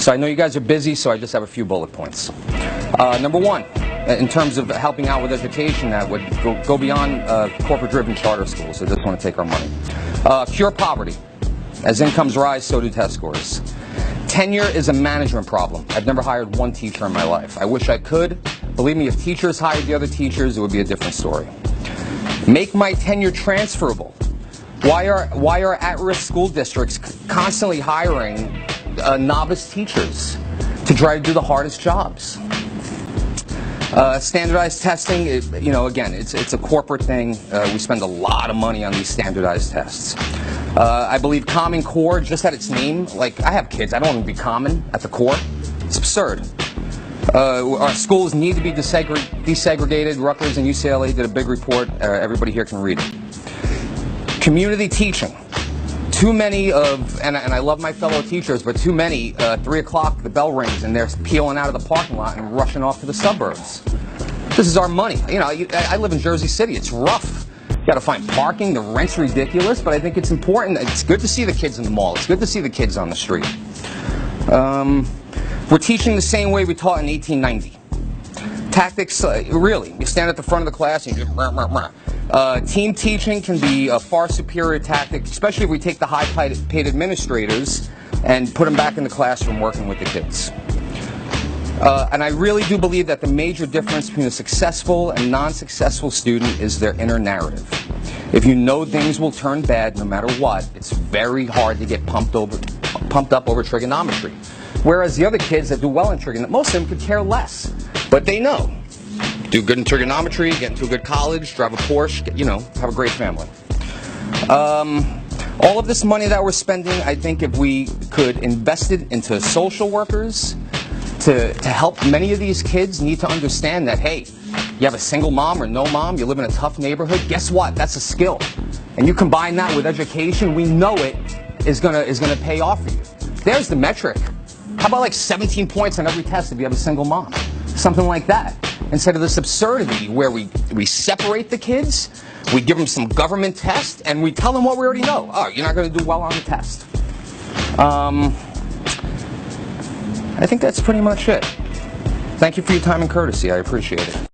So I know you guys are busy, so I just have a few bullet points. Number one, in terms of helping out with education, that would go beyond corporate-driven charter schools that just want to take our money. Cure poverty. As incomes rise, so do test scores. Tenure is a management problem. I've never hired one teacher in my life. I wish I could. Believe me, if teachers hired the other teachers, it would be a different story. Make my tenure transferable. Why are at-risk school districts constantly hiring novice teachers to try to do the hardest jobs? Standardized testing, again, it's a corporate thing. We spend a lot of money on these standardized tests. I believe Common Core, just at its name, like, I have kids, I don't want to be common at the core. It's absurd. Our schools need to be desegregated. Rutgers and UCLA did a big report. Everybody here can read it. Community teaching. Too many and I love my fellow teachers, but too many, 3 o'clock, the bell rings, and they're peeling out of the parking lot and rushing off to the suburbs. This is our money. I live in Jersey City. It's rough. You got to find parking. The rent's ridiculous, but I think it's important. It's good to see the kids in the mall. It's good to see the kids on the street. We're teaching the same way we taught in 1890. Tactics, really. You stand at the front of the class and you just team teaching can be a far superior tactic, especially if we take the high-paid administrators and put them back in the classroom working with the kids. And I really do believe that the major difference between a successful and non-successful student is their inner narrative. If you know things will turn bad no matter what, it's very hard to get pumped up over trigonometry. Whereas the other kids that do well in trigonometry, most of them could care less. But they know. Do good in trigonometry, get into a good college, drive a Porsche, have a great family. All of this money that we're spending, I think if we could invest it into social workers, to help many of these kids need to understand that, hey, you have a single mom or no mom, you live in a tough neighborhood, guess what? That's a skill. And you combine that with education, we know it is gonna pay off for you. There's the metric. How about like 17 points on every test if you have a single mom? Something like that. Instead of this absurdity where we separate the kids, we give them some government test, and we tell them what we already know. Oh, you're not going to do well on the test. I think that's pretty much it. Thank you for your time and courtesy. I appreciate it.